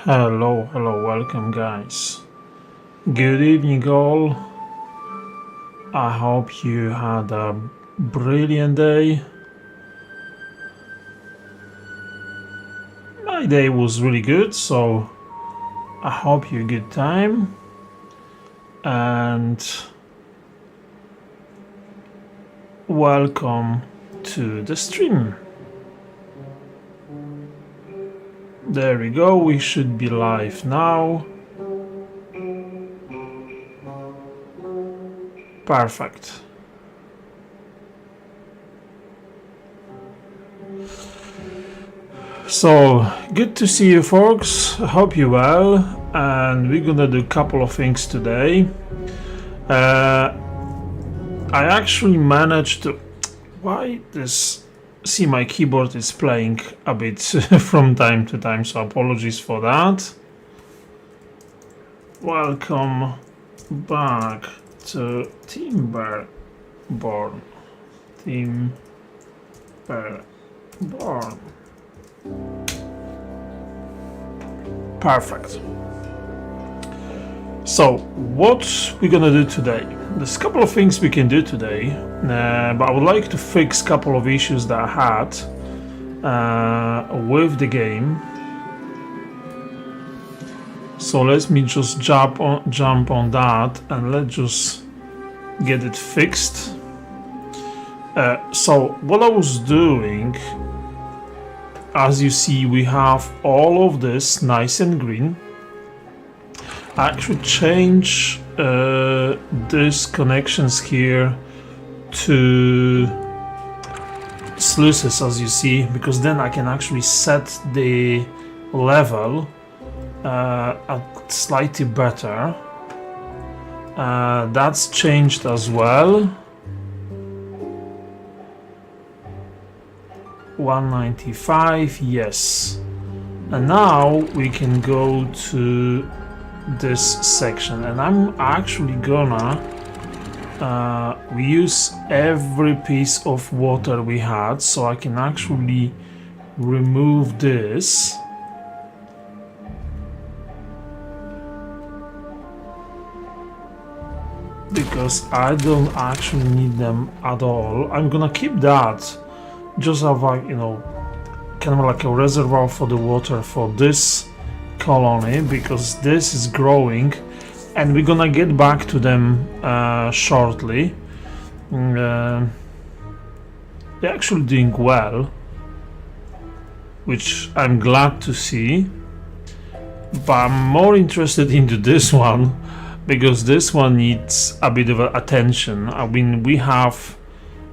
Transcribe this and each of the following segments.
Hello, welcome guys. Good evening all. I hope you had a brilliant day. My day was really good, so I hope you had a good time. And welcome to the stream. There we go, we should be live now. Perfect. So, good to see you folks, I hope you're well, and we're gonna do a couple of things today. I actually managed to... Why this... See, my keyboard is playing a bit from time to time, so apologies for that. Welcome back to Timberborn. Timberborn. Perfect. So, what we're gonna do today? There's a couple of things we can do today, but I would like to fix a couple of issues that I had with the game. So let me just jump on that and let's just get it fixed. So what I was doing, as you see, we have all of this nice and green. I actually change these connections here to sluices, as you see, because then I can actually set the level slightly better. That's changed as well. 195, yes. And now we can go to this section, and I'm actually gonna we use every piece of water we had, so I can actually remove this. Because I don't actually need them at all. I'm gonna keep that just have like, you know, kind of like a reservoir for the water for this colony, because this is growing and we're gonna get back to them shortly. They're actually doing well, which I'm glad to see, but I'm more interested into this one because this one needs a bit of attention. I mean, we have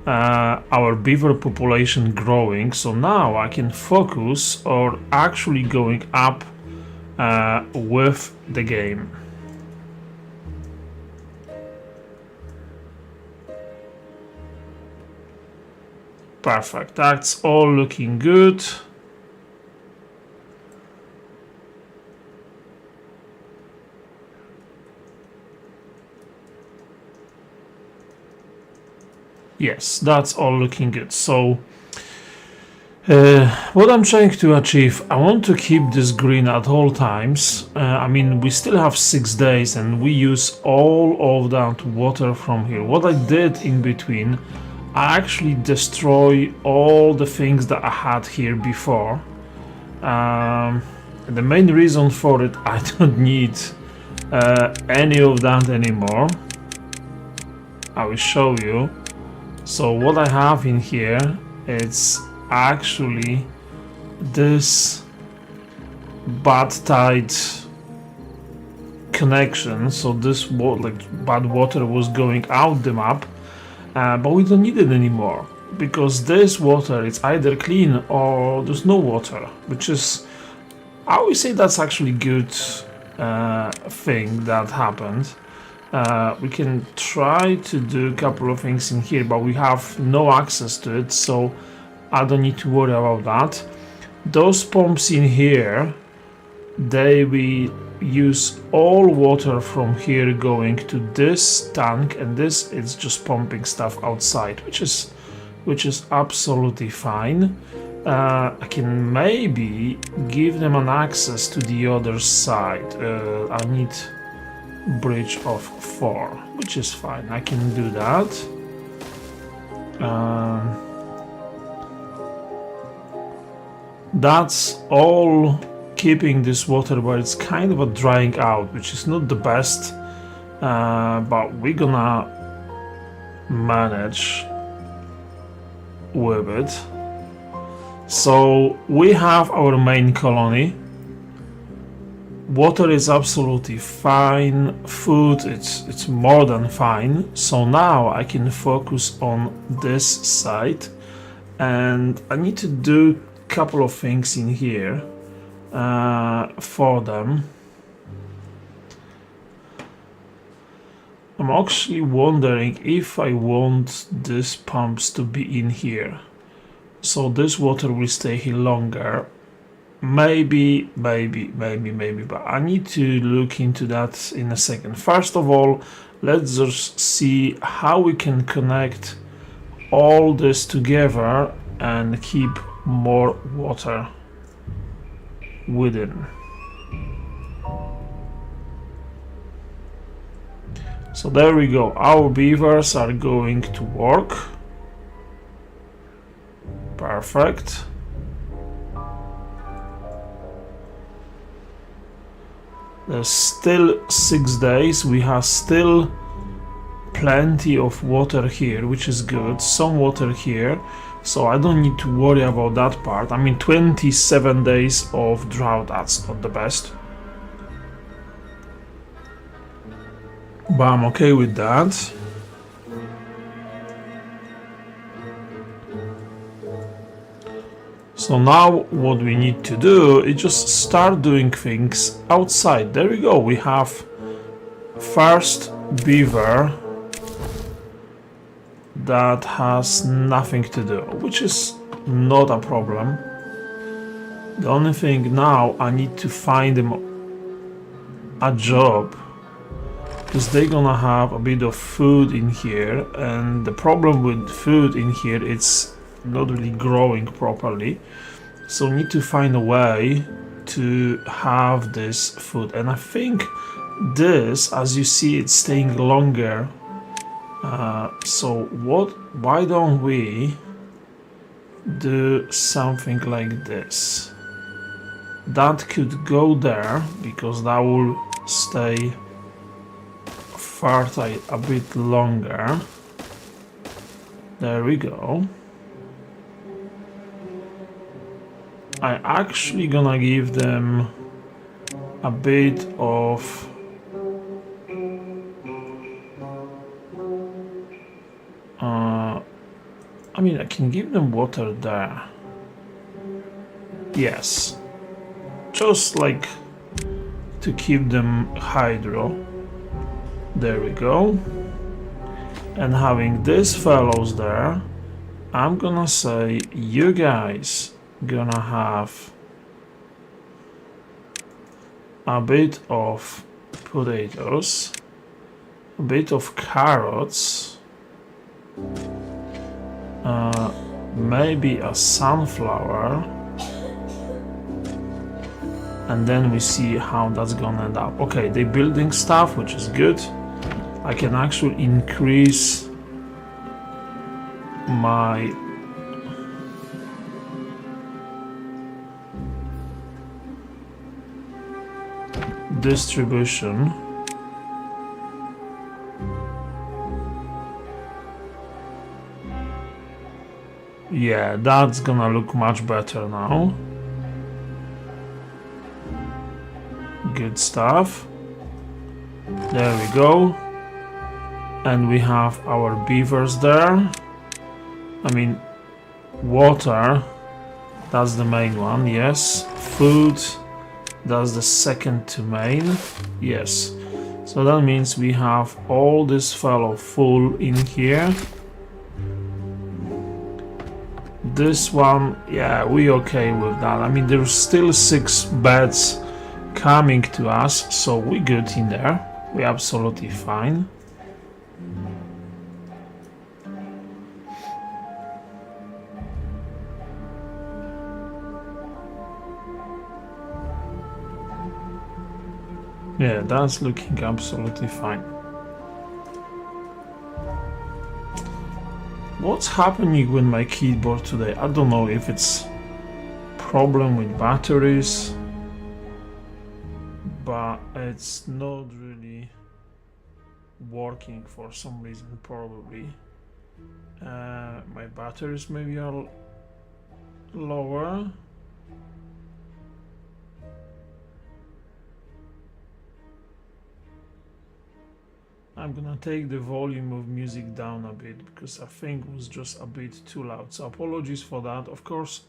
our beaver population growing, so now I can focus on actually going up with the game. Perfect, that's all looking good. Yes, that's all looking good. So what I'm trying to achieve, I want to keep this green at all times. I mean, we still have 6 days and we use all of that water from here. What I did in between, I actually destroy all the things that I had here before. The main reason for it, I don't need any of that anymore. I will show you. So what I have in here, it's actually this bad tide connection. So this bad water was going out the map, but we don't need it anymore because this water is either clean or there's no water, which is, I would say that's actually good thing that happened. We can try to do a couple of things in here, but we have no access to it, so I don't need to worry about that. Those pumps in here, they will use all water from here going to this tank, and this is just pumping stuff outside, which is absolutely fine. I can maybe give them an access to the other side. I need bridge of 4, which is fine. I can do that. That's all keeping this water, but it's kind of a drying out, which is not the best, but we're gonna manage with it. So we have our main colony. Water is absolutely fine. Food, it's more than fine. So now I can focus on this side, and I need to do a couple of things in here for them. I'm actually wondering if I want these pumps to be in here, so this water will stay here longer. Maybe, but I need to look into that in a second. First of all, let's just see how we can connect all this together and keep more water within. So there we go, our beavers are going to work. Perfect. There's still 6 days, we have still plenty of water here, which is good, some water here, so I don't need to worry about that part. I mean, 27 days of drought, that's not the best, but I'm okay with that. So now what we need to do is just start doing things outside. There we go, we have first beaver that has nothing to do, which is not a problem. The only thing now, I need to find them a job, because they're gonna have a bit of food in here, and the problem with food in here, it's not really growing properly, so need to find a way to have this food. And I think this, as you see, it's staying longer, so why don't we do something like this? That could go there, because that will stay fertile a bit longer. There we go. I actually gonna give them a bit of I mean, I can give them water there. Yes, just like to keep them hydro. There we go. And having these fellows there, I'm gonna say you guys gonna have a bit of potatoes, a bit of carrots, maybe a sunflower, and then we see how that's gonna end up. Okay, they're building stuff, which is good. I can actually increase my distribution. Yeah, that's gonna look much better now. Good stuff. There we go. And we have our beavers there. I mean, water, that's the main one, yes. Food, that's the second to main, yes. So that means we have all this fellow full in here. This one, yeah, we okay with that. I mean, there's still 6 beds coming to us, so we good in there. We're absolutely fine. Yeah, that's looking absolutely fine. What's happening with my keyboard today? I don't know if it's problem with batteries, but it's not really working for some reason, probably. My batteries maybe are lower. I'm gonna take the volume of music down a bit because I think it was just a bit too loud. So apologies for that. Of course,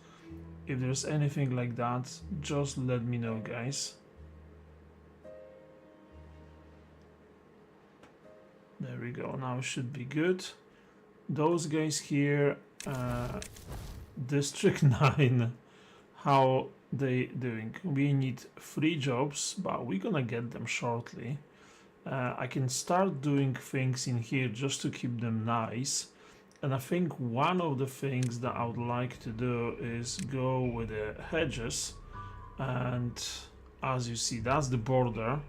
if there's anything like that, just let me know, guys. There we go. Now it should be good. Those guys here, District 9, how they doing? We need 3 jobs, but we're gonna get them shortly. I can start doing things in here just to keep them nice. And I think one of the things that I would like to do is go with the hedges. And as you see, that's the border.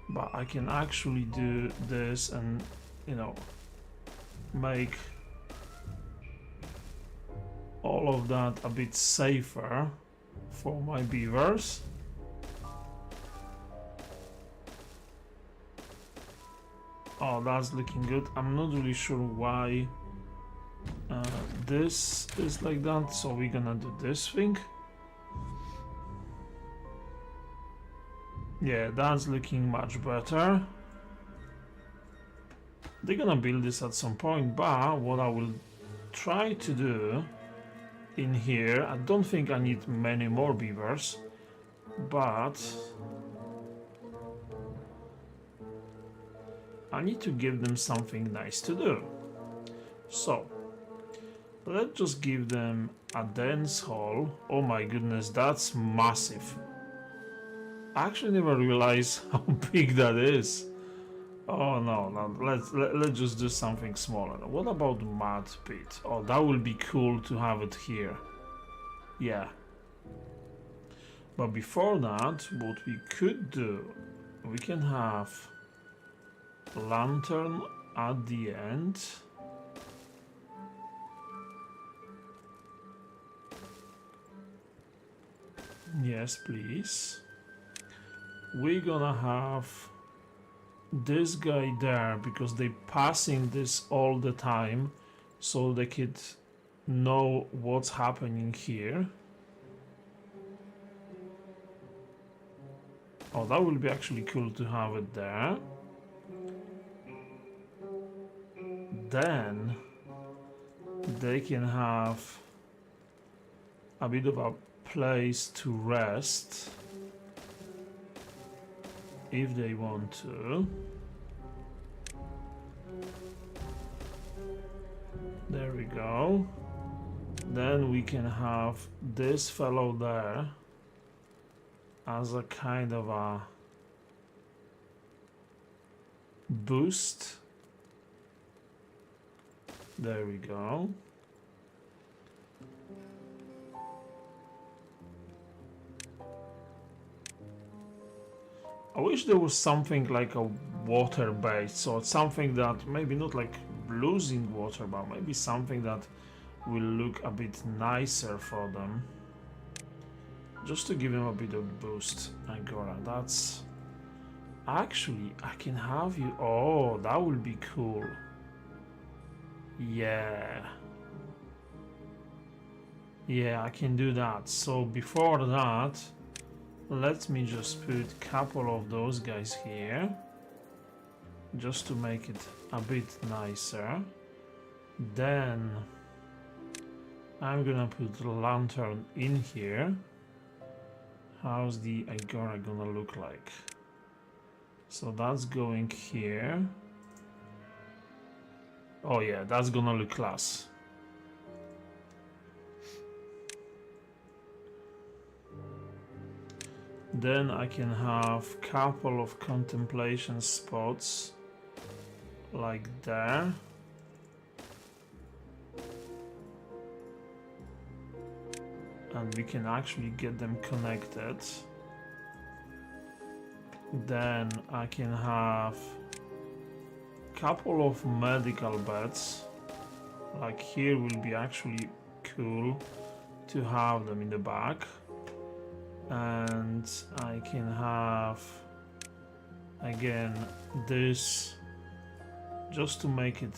But I can actually do this and, you know, make all of that a bit safer for my beavers. Oh, that's looking good. I'm not really sure why this is like that, so we're gonna do this thing. Yeah, that's looking much better. They're gonna build this at some point, but what I will try to do in here, I don't think I need many more beavers, but I need to give them something nice to do. So let's just give them a dance hall. Oh my goodness, that's massive. I actually never realized how big that is. Oh no, let's just do something smaller. What about mud pit? Oh, that would be cool to have it here. Yeah. But before that, what we could do, we can have lantern at the end. Yes, please. We're gonna have this guy there because they passing this all the time, so they could know what's happening here. Oh, that would be actually cool to have it there. Then they can have a bit of a place to rest if they want to. There we go. Then we can have this fellow there as a kind of a boost. There we go. I wish there was something like a water base, so it's something that maybe not like losing water, but maybe something that will look a bit nicer for them. Just to give them a bit of boost. Agora, that's... Actually, I can have you... Oh, that would be cool. Yeah. Yeah, I can do that. So before that, let me just put a couple of those guys here. Just to make it a bit nicer. Then I'm gonna put the lantern in here. How's the Agora gonna look like? So that's going here. Oh yeah, that's gonna look class. Then I can have couple of contemplation spots like there. And we can actually get them connected. Then I can have couple of medical beds. Like here will be actually cool to have them in the back. And I can have again this just to make it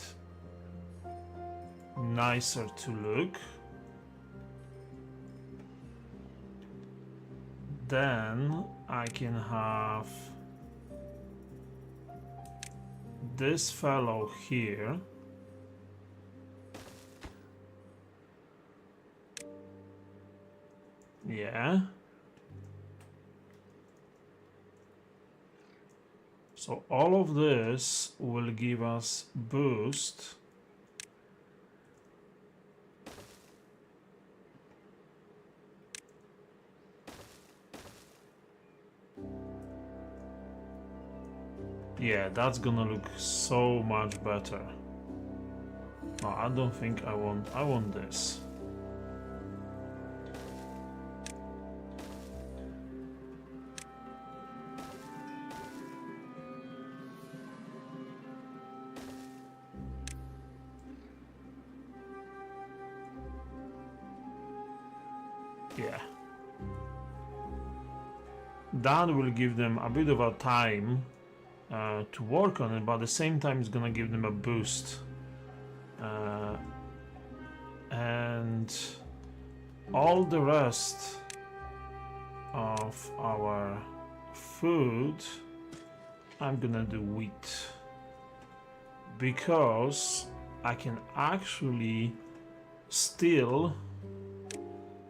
nicer to look. Then I can have this fellow here. Yeah. So all of this will give us boost. Yeah, that's gonna look so much better. No, I don't think I want this. Yeah. That will give them a bit of a time to work on it, but at the same time it's gonna give them a boost. And all the rest of our food I'm gonna do wheat, because I can actually steal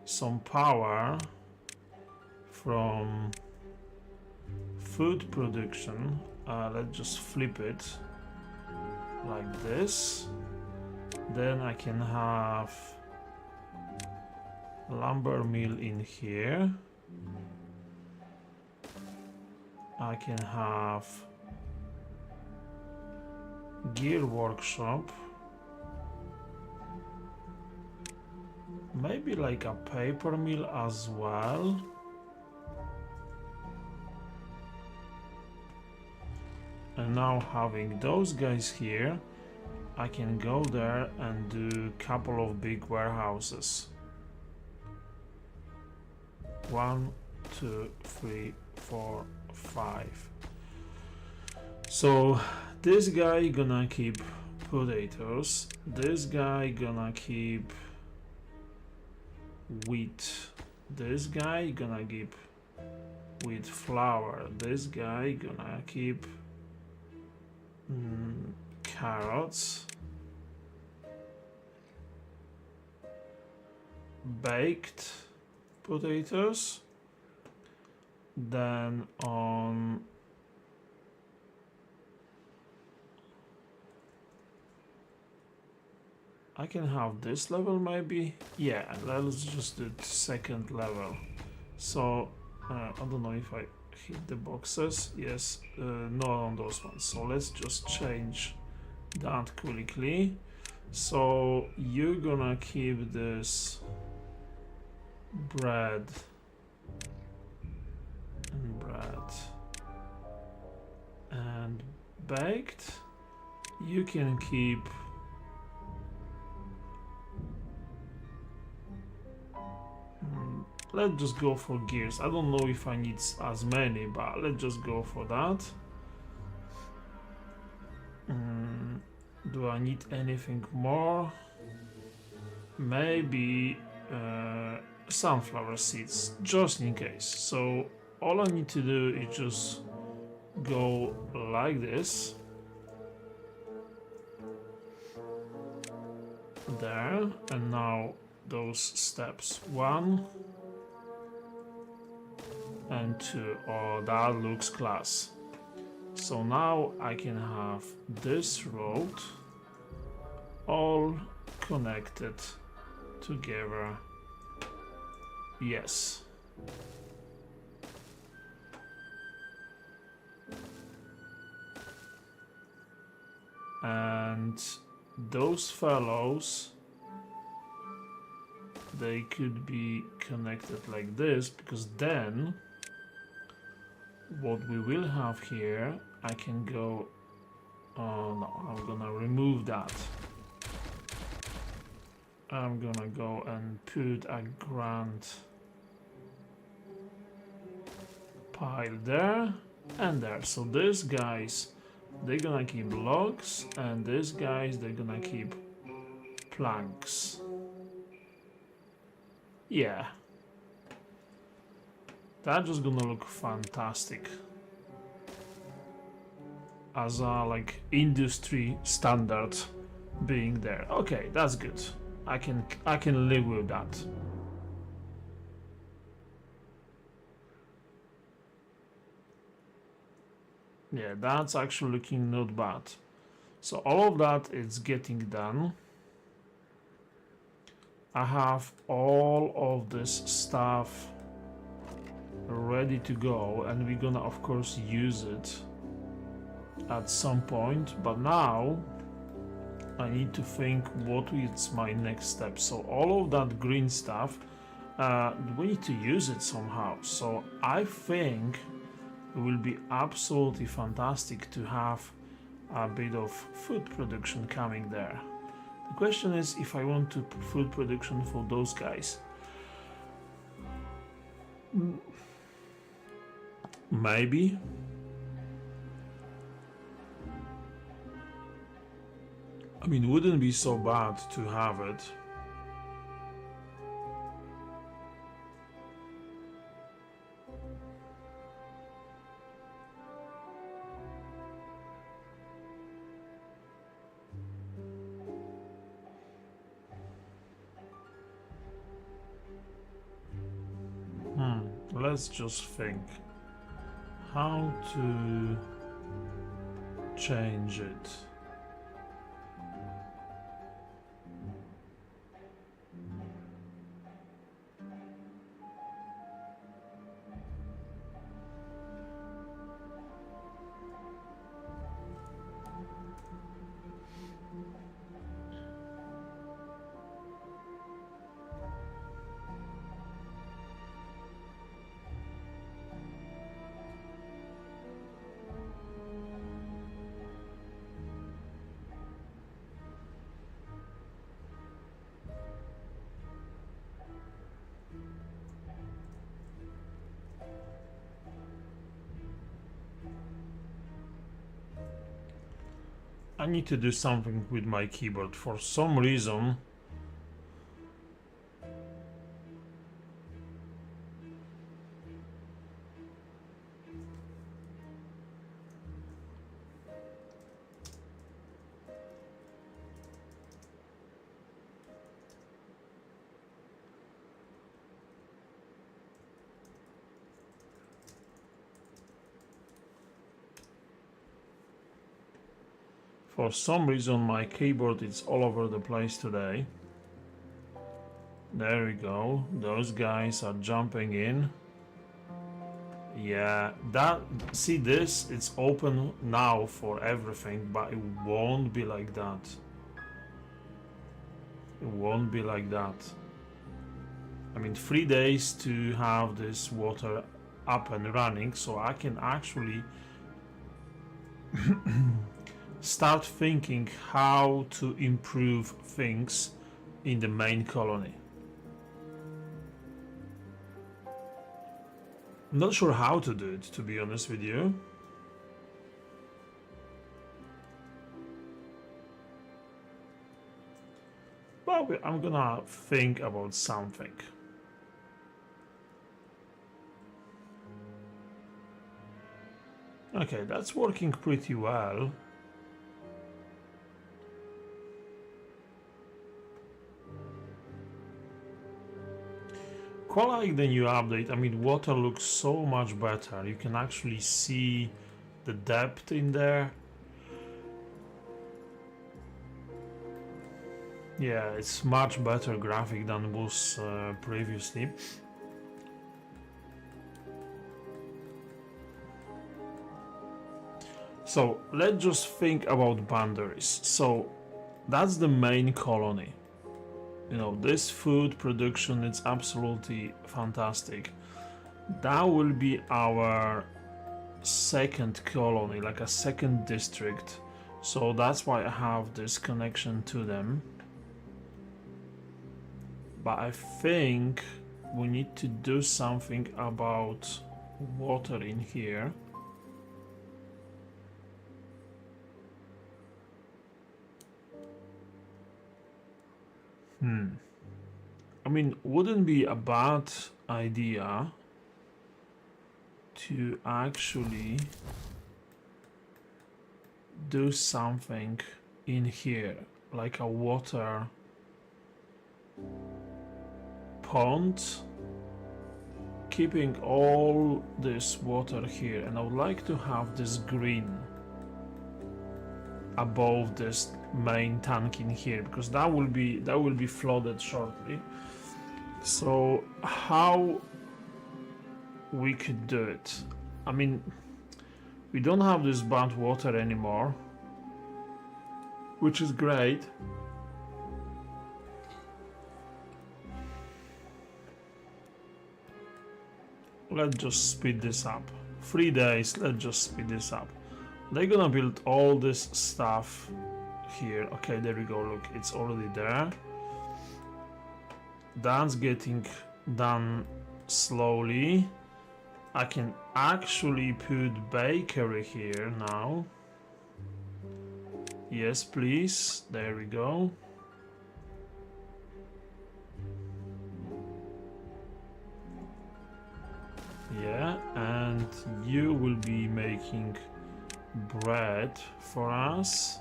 some power from food production. Let's just flip it like this. Then I can have lumber mill in here. I can have gear workshop. Maybe like a paper mill as well. And now having those guys here, I can go there and do a couple of big warehouses. 1, 2, 3, 4, 5. So this guy gonna keep potatoes. This guy gonna keep wheat. This guy gonna keep wheat flour. This guy gonna keep carrots, baked potatoes. Then on I can have this level maybe. Yeah, let's just do the second level. So I don't know if I hit the boxes. Yes, not on those ones. So let's just change that quickly. So you're gonna keep this bread and baked. You can keep let's just go for gears. I don't know if I need as many, but let's just go for that. Do I need anything more? Maybe sunflower seeds, just in case. So all I need to do is just go like this. There, and now those steps 1 and 2. Oh, that looks class. So now I can have this road all connected together. Yes. And those fellows, they could be connected like this, because then what we will have here, I can go, no, I'm gonna remove that. I'm gonna go and put a grand pile there and there. So these guys, they're gonna keep logs, and these guys, they're gonna keep planks. Yeah, that's just gonna look fantastic as a like industry standard being there. Okay, that's good. I can live with that. Yeah, that's actually looking not bad. So all of that is getting done. I have all of this stuff ready to go, and we're gonna of course use it at some point, but now I need to think what is my next step. So all of that green stuff, we need to use it somehow. So I think it will be absolutely fantastic to have a bit of food production coming there. The question is if I want to put food production for those guys. Maybe. I mean, wouldn't be so bad to have it. Let's just think how to change it. I need to do something with my keyboard for some reason. For some reason my keyboard is all over the place today. There we go. Those guys are jumping in. Yeah, that, see this, it's open now for everything, but it won't be like that. It won't be like that. I mean, 3 days to have this water up and running, so I can actually start thinking how to improve things in the main colony. I'm not sure how to do it, to be honest with you. But I'm gonna think about something. Okay, that's working pretty well. Quite like the new update. I mean, water looks so much better. You can actually see the depth in there. Yeah, it's much better graphic than was previously. So let's just think about boundaries. So that's the main colony. You know, this food production is absolutely fantastic. That will be our second colony, like a second district. So that's why I have this connection to them. But I think we need to do something about water in here. I mean, wouldn't be a bad idea to actually do something in here, like a water pond, keeping all this water here, and I would like to have this green above this main tank in here, because that will be flooded shortly. So how we could do it? I mean, we don't have this bad water anymore, which is great. Let's just speed this up. 3 days, let's just speed this up. They're gonna build all this stuff here. Okay, there we go, look, it's already there. That's getting done slowly. I can actually put bakery here now. Yes, please, there we go. Yeah, and you will be making bread for us.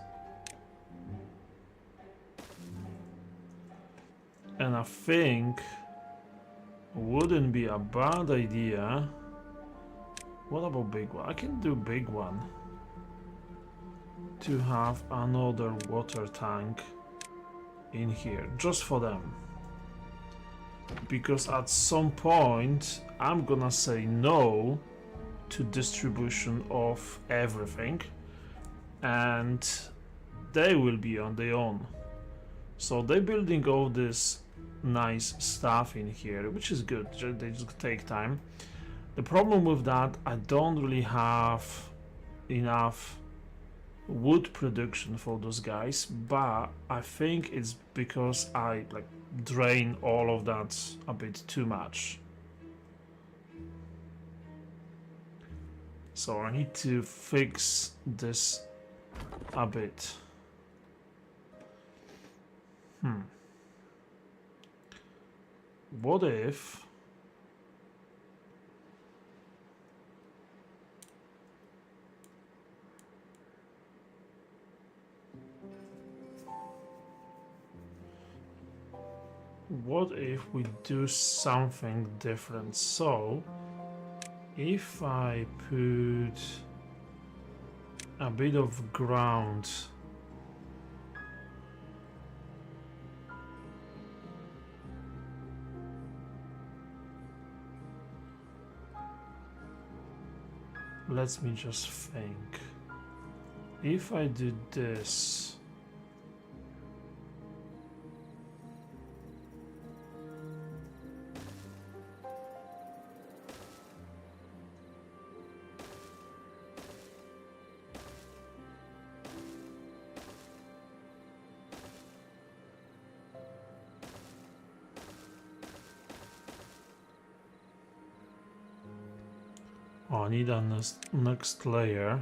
And I think wouldn't be a bad idea. What about big one? I can do big one. To have another water tank in here, just for them. Because at some point I'm gonna say no to distribution of everything, and they will be on their own. So they're building all this nice stuff in here, which is good. They just take time. The problem with that, I don't really have enough wood production for those guys, but I think it's because I like drain all of that a bit too much. So I need to fix this a bit. What if we do something different? So if I put a bit of ground let me just think. If I do this, oh, I need a next layer.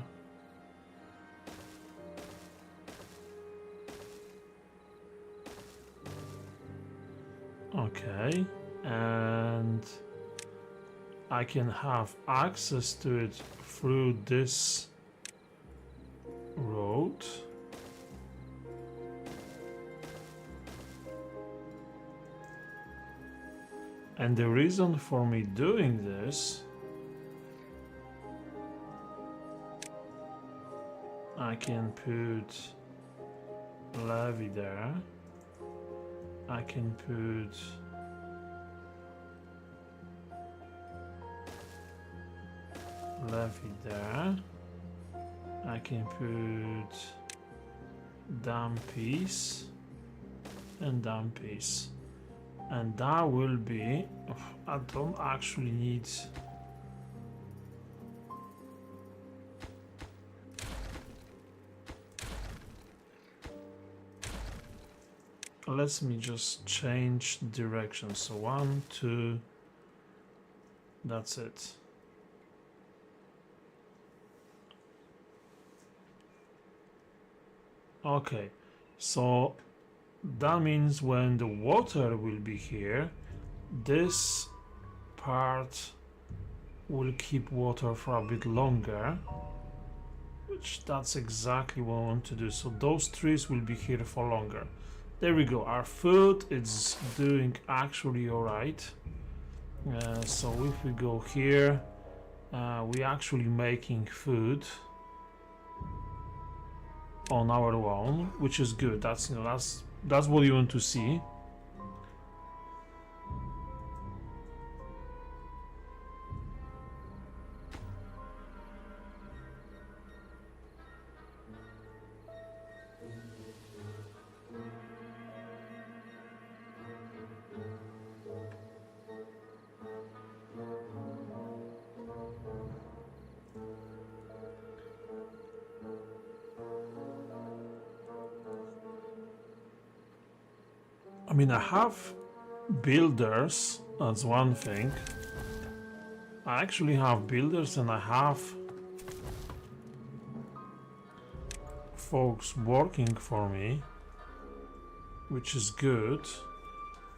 Okay, and I can have access to it through this road. And the reason for me doing this, I can put levee there. I can put levee there. I can put dam piece and dam piece. And that will be, I don't actually need let me just change direction. So 1, 2, that's it. Okay, so that means when the water will be here, this part will keep water for a bit longer, which that's exactly what I want to do. So those trees will be here for longer. There we go. Our food is doing actually all right. So if we go here, we actually making food on our own, which is good. That's, you know, that's what you want to see. I mean, I have builders, that's one thing. I actually have builders and I have folks working for me, which is good.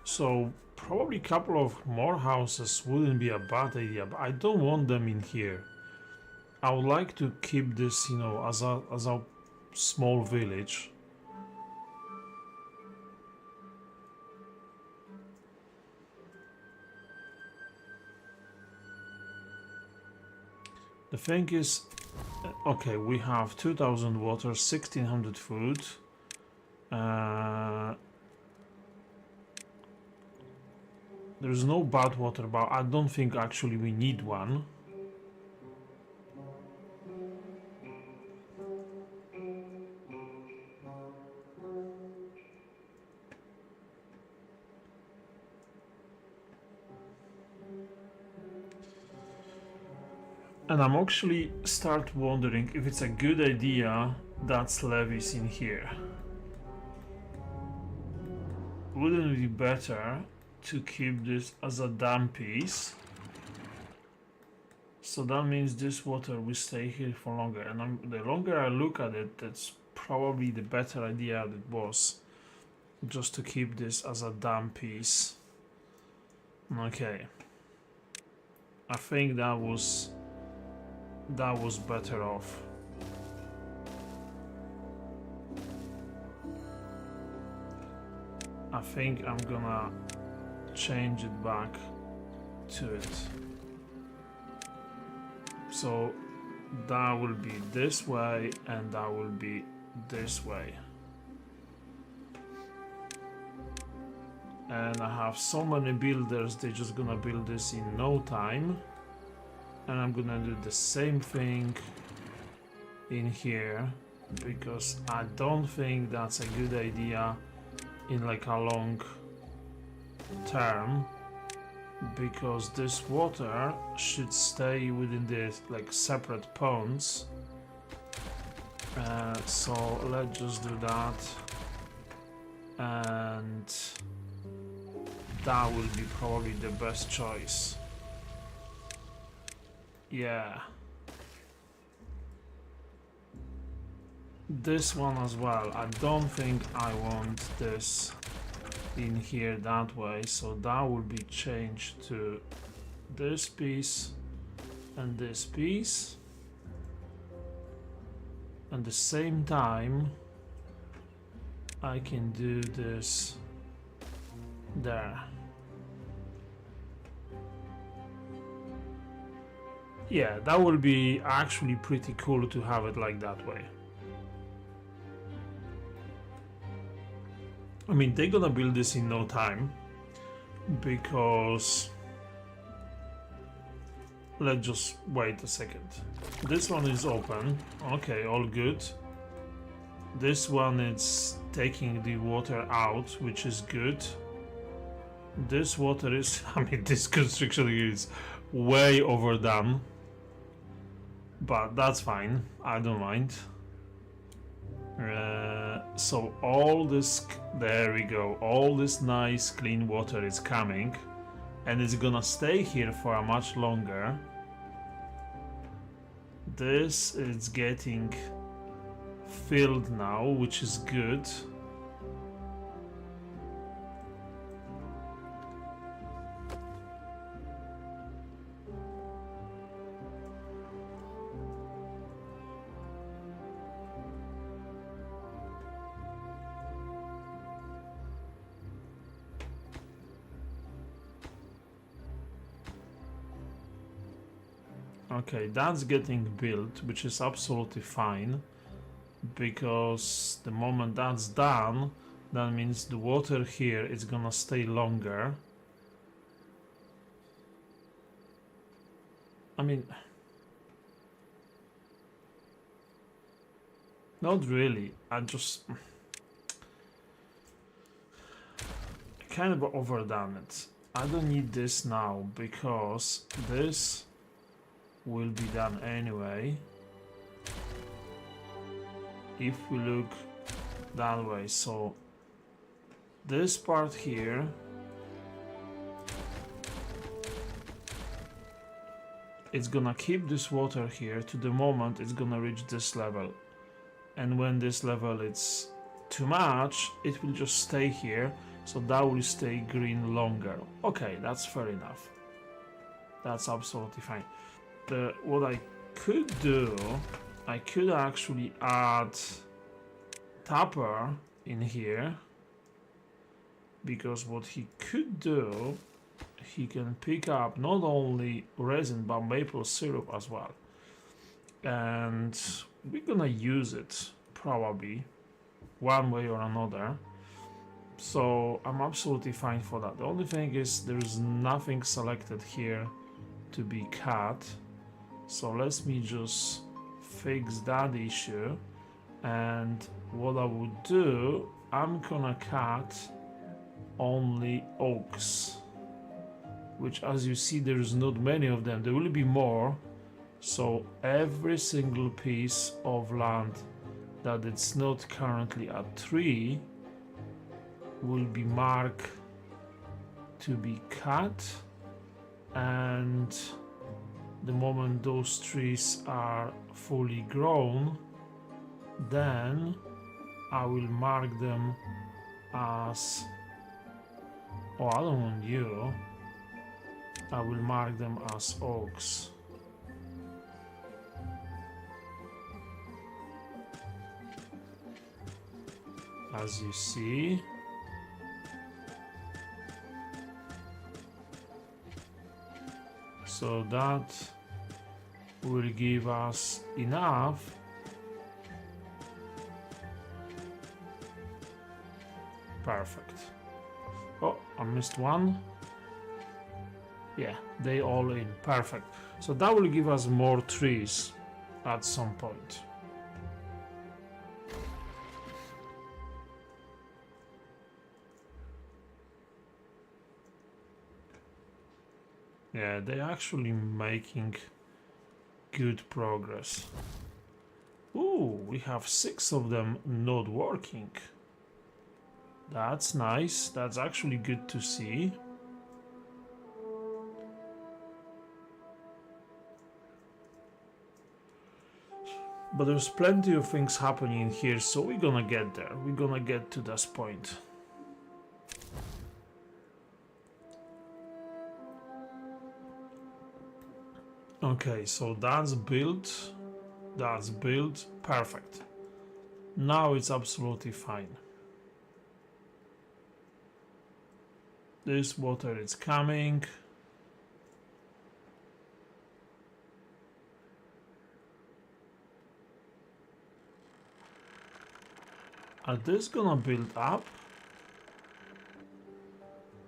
So probably a couple of more houses wouldn't be a bad idea, but I don't want them in here. I would like to keep this, you know, as a small village. The thing is, okay, we have 2000 water, 1600 food. There's no bad water, but I don't think actually we need one. And I'm actually start wondering if it's a good idea that's levies in here. Wouldn't it be better to keep this as a dam piece? So that means this water will stay here for longer, and the longer I look at it, that's probably the better idea it was, just to keep this as a dam piece. Okay, I think that was better off. I think I'm gonna change it back to it. So that will be this way and that will be this way. And I have so many builders, they're just gonna build this in no time. And I'm gonna do the same thing in here, because I don't think that's a good idea in like a long term, because this water should stay within this like separate ponds. So let's just do that, and that will be probably the best choice. Yeah, this one as well. I don't think I want this in here that way, so that will be changed to this piece and this piece. At the same time, I can do this there. Yeah, that will be actually pretty cool to have it like that way. I mean, they're gonna build this in no time, because let's just wait a second. This one is open. Okay, all good. This one is taking the water out, which is good. This water is, I mean, this construction is way overdone. But that's fine, I don't mind. So all this, there we go, all this nice clean water is coming, and it's gonna stay here for a much longer. This is getting filled now, which is good. Okay, that's getting built, which is absolutely fine, because the moment that's done, that means the water here is gonna stay longer. I mean, not really. I just kind of overdone it. I don't need this now because this will be done anyway. If we look that way, so this part here it's gonna keep this water here to the moment it's gonna reach this level, and when this level is too much it will just stay here, so that will stay green longer. Okay, that's fair enough, that's absolutely fine. What I could do, I could actually add tapper in here, because what he could do, he can pick up not only resin but maple syrup as well, and we're gonna use it probably one way or another, so I'm absolutely fine for that. The only thing is there's nothing selected here to be cut, so let me just fix that issue. And what I would do, I'm gonna cut only oaks, which as you see there's not many of them, there will be more, so every single piece of land that it's not currently a tree will be marked to be cut, and the moment those trees are fully grown, then I will mark them as, oh, I don't want you, I will mark them as oaks. As you see, so that will give us enough perfect. Oh, I missed one. Yeah, they all in, perfect. So that will give us more trees at some point. Yeah, they're actually making good progress. Ooh, we have 6 of them not working. That's nice, that's actually good to see. But there's plenty of things happening here, so we're gonna get there. We're gonna get to this point. Okay, so that's built, perfect. Now it's absolutely fine. This water is coming. Are this gonna build up?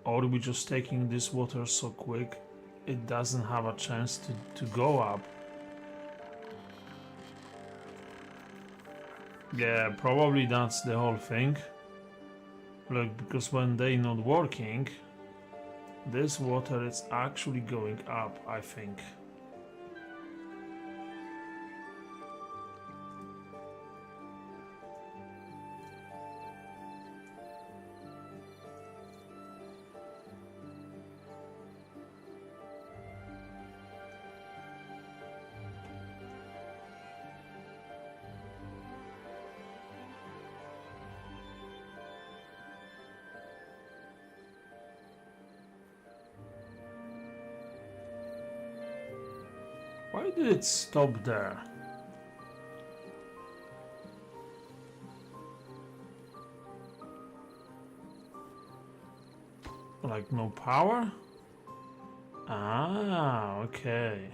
Or are we just taking this water so quick it doesn't have a chance to go up? Yeah, probably that's the whole thing. Look, because when they're not working, this water is actually going up, I think. Why did it stop there? Like no power? Ah, okay.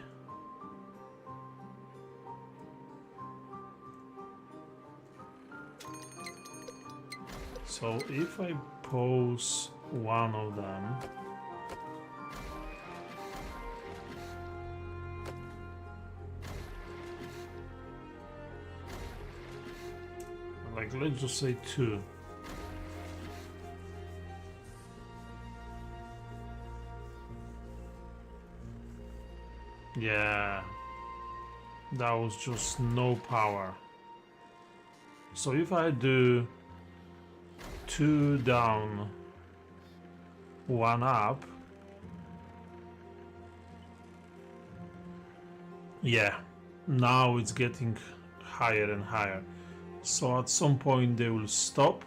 So if I pause one of them, like let's just say 2. Yeah, that was just no power. So if I do 2 down, 1 up, yeah, now it's getting higher and higher. So at some point they will stop.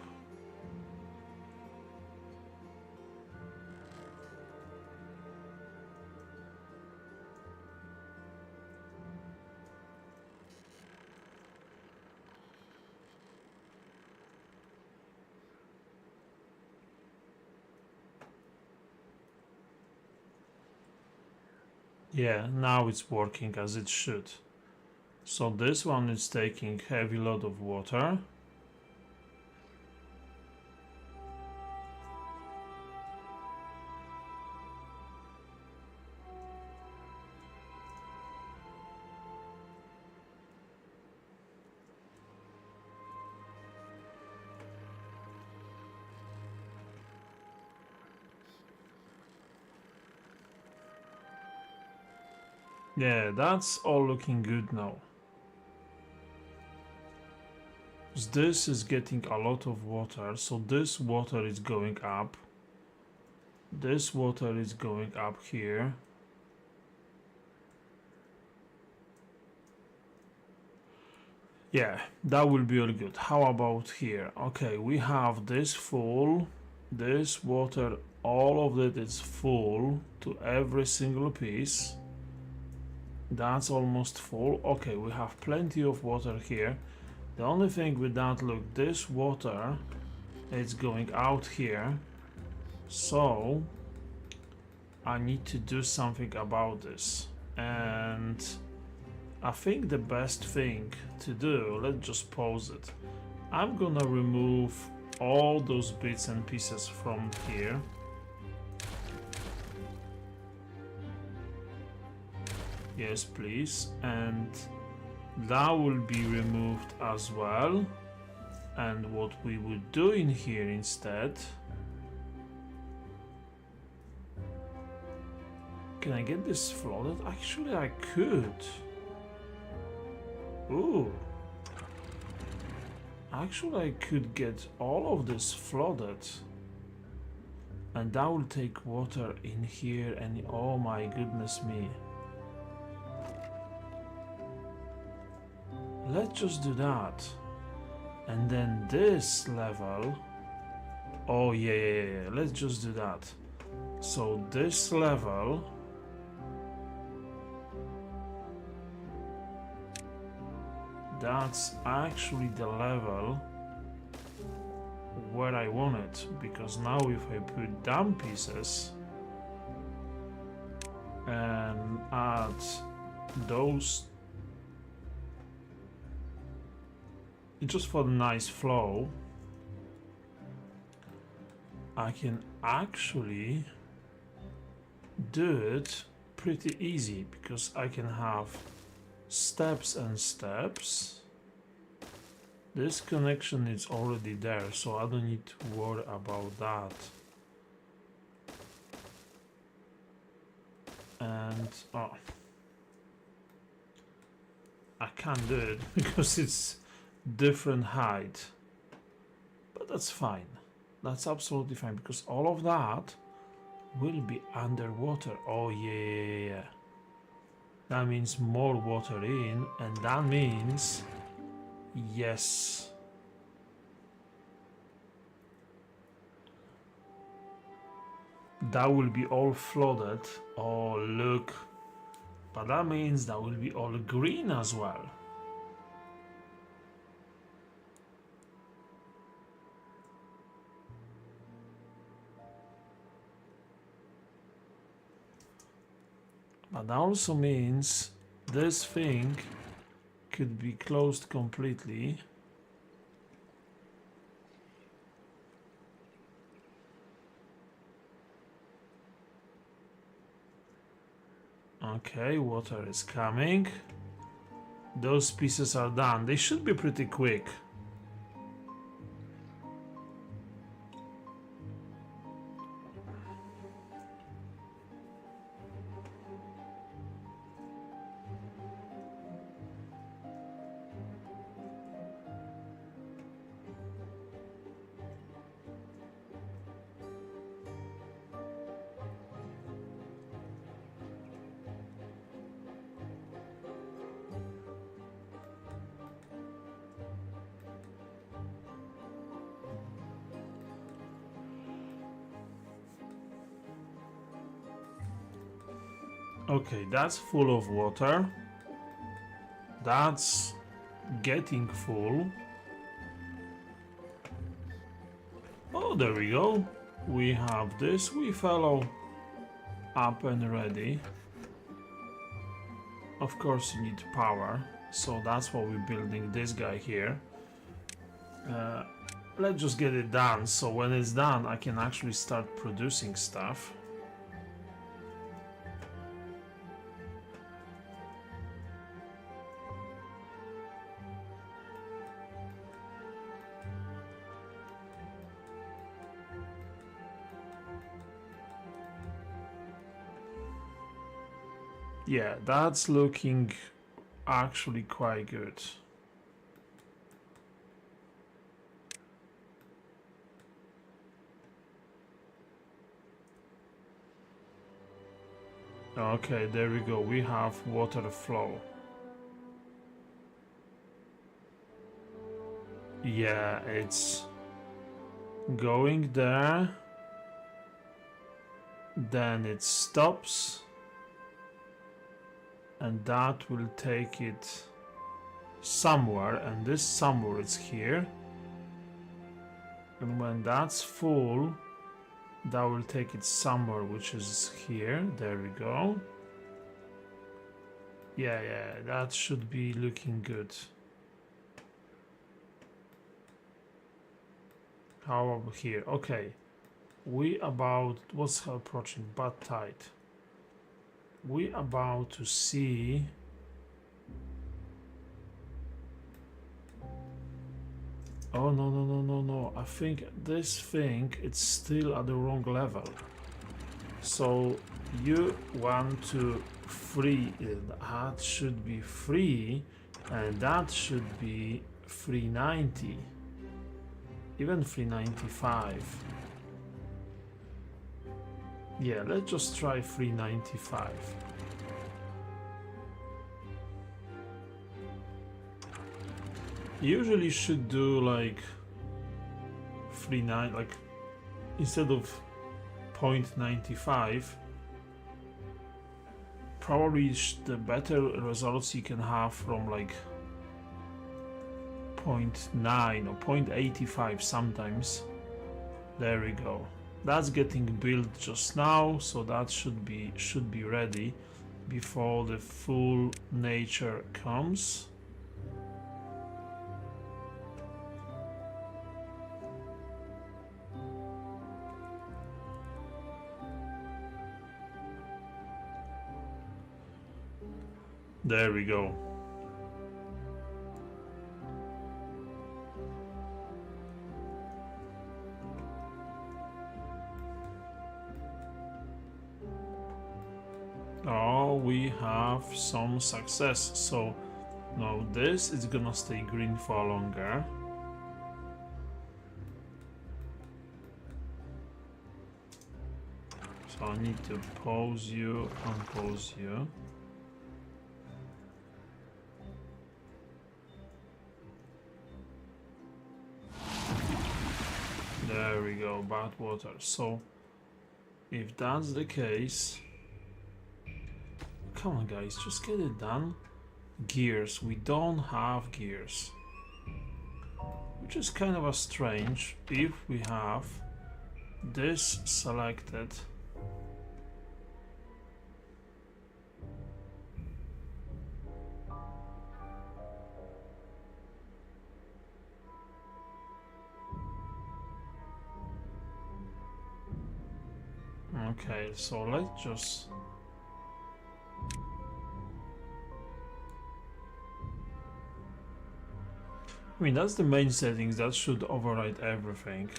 Yeah, now it's working as it should. So this one is taking heavy load of water. Yeah, that's all looking good now. This is getting a lot of water, so this water is going up. This water is going up here. Yeah, that will be all good. How about here? Okay, we have this full. This water, all of it is full to every single piece. That's almost full. Okay, we have plenty of water here. The only thing with that, look, this water is going out here. So I need to do something about this. And I think the best thing to do, let's just pause it. I'm gonna remove all those bits and pieces from here. Yes, please. And that will be removed as well. And what we would do in here instead, can I get this flooded? Actually, I could. Ooh. Actually, I could get all of this flooded. And that will take water in here and oh my goodness me. Let's just do that. And then this level. Oh yeah. Let's just do that. So this level. That's actually the level where I want it. Because now if I put down pieces and add those just for the nice flow, I can actually do it pretty easy because I can have steps and steps. This connection is already there, so I don't need to worry about that. And oh, I can't do it because it's different height, but that's fine. That's absolutely fine because all of that will be underwater. Oh yeah. That means more water in, and that means yes, that will be all flooded. Oh look, But that means that will be all green as well. But that also means this thing could be closed completely. Okay, water is coming. Those pieces are done. They should be pretty quick. Okay, that's full of water. That's getting full. Oh, there we go. We have this wee fellow up and ready. Of course you need power, so that's why we're building this guy here. Let's just get it done, so when it's done I can actually start producing stuff. Yeah, that's looking actually quite good. Okay, there we go. We have water flow. Yeah, it's going there. Then it stops. And that will take it somewhere, and this somewhere is here. And when that's full, that will take it somewhere, which is here. There we go. Yeah, that should be looking good. How about here? Okay, we about, what's approaching? Bad tide. We about to see oh no, I think this thing it's still at the wrong level, so you want to free it. That should be free, and that should be 390, even 395. Yeah, let's just try 395. Usually should do like 39, like instead of 0.95. Probably the better results you can have from like 0.9 or 0.85 sometimes. There we go. That's getting built just now, so that should be ready before the full nature comes. There we go. Oh, we have some success. So now this is gonna stay green for longer. So I need to pause you, unpause you. There we go, bad water. So if that's the case, come on guys, just get it done. Gears, we don't have gears. Which is kind of a strange if we have this selected. Okay, so let's just I mean, that's the main settings, that should override everything.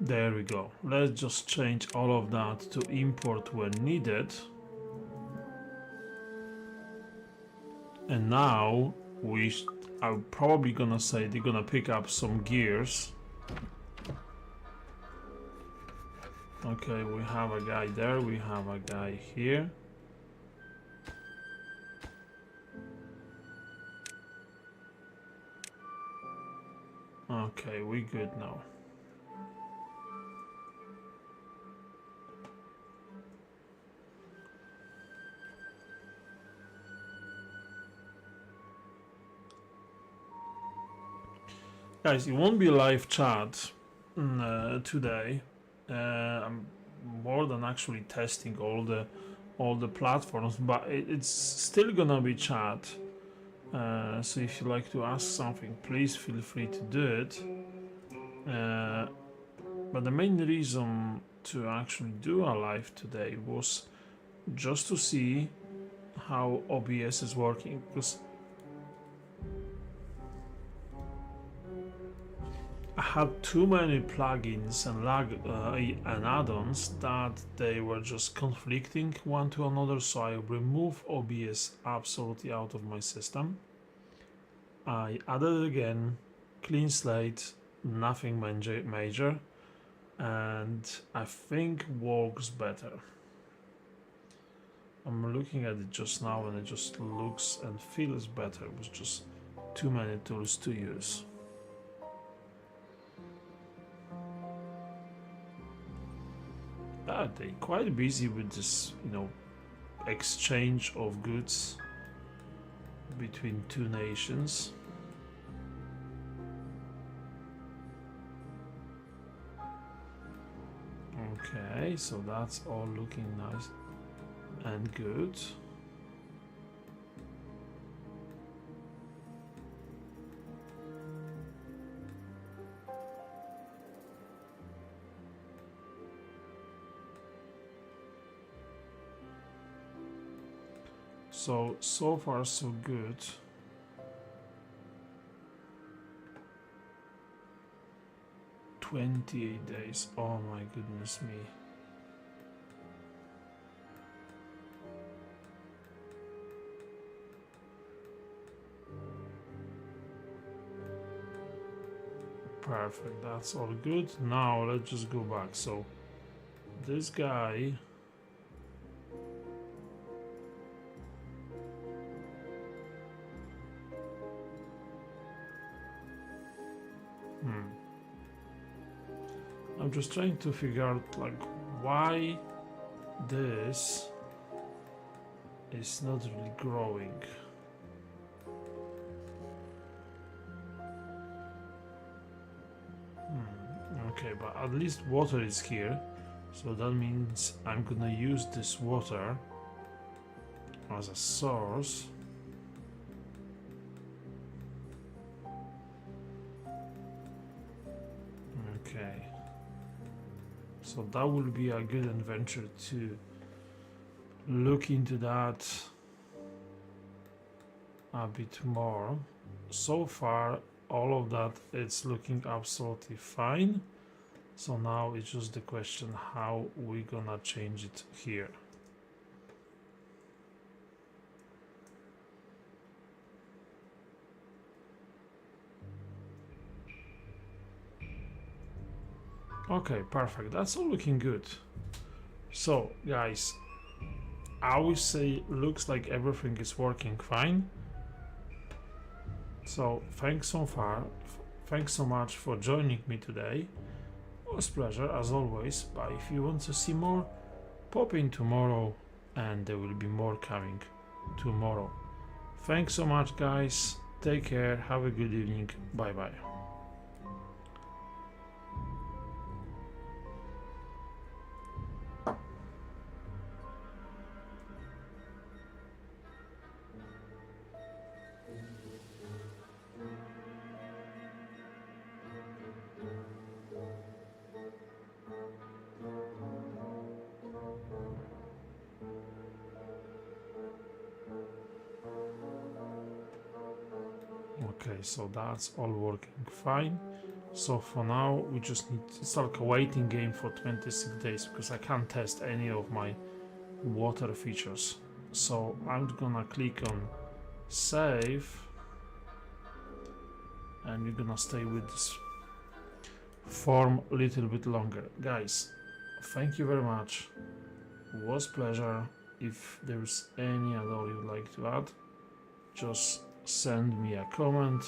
There we go. Let's just change all of that to import when needed. And now I'm probably gonna say they're gonna pick up some gears. Okay, we have a guy there, we have a guy here. Okay, we good now. Guys, it won't be live chat today. I'm more than actually testing all the platforms, but it's still gonna be chat. So if you like to ask something, please feel free to do it. But the main reason to actually do a live today was just to see how OBS is working, because I had too many plugins and add-ons that they were just conflicting one to another, so I removed OBS absolutely out of my system. I added it again, clean slate, nothing major, and I think works better. I'm looking at it just now and it just looks and feels better. It was just too many tools to use. They're quite busy with this, exchange of goods between two nations. Okay, so that's all looking nice and good. So far so good. "28 days, oh my goodness me. Perfect, that's all good. Now let's just go back. So this guy, I'm just trying to figure out like why this is not really growing. Okay, but at least water is here, so that means I'm gonna use this water as a source. Okay, so that will be a good adventure to look into that a bit more. So far all of that, it's looking absolutely fine. So now it's just the question how we gonna change it here. Okay, perfect. That's all looking good. So, guys, I would say looks like everything is working fine. So thanks so far. Thanks so much for joining me today. It was a pleasure as always. But if you want to see more, pop in tomorrow, and there will be more coming tomorrow. Thanks so much, guys. Take care. Have a good evening. Bye bye. Okay, so that's all working fine. So for now, we just need, it's like a waiting game for 26 days because I can't test any of my water features. So I'm gonna click on save, and we're gonna stay with this form a little bit longer. Guys, thank you very much. It was a pleasure. If there's any at all you'd like to add, just send me a comment,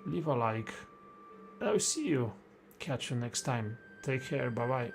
leave a like. I'll see you. Catch you next time. Take care. Bye bye.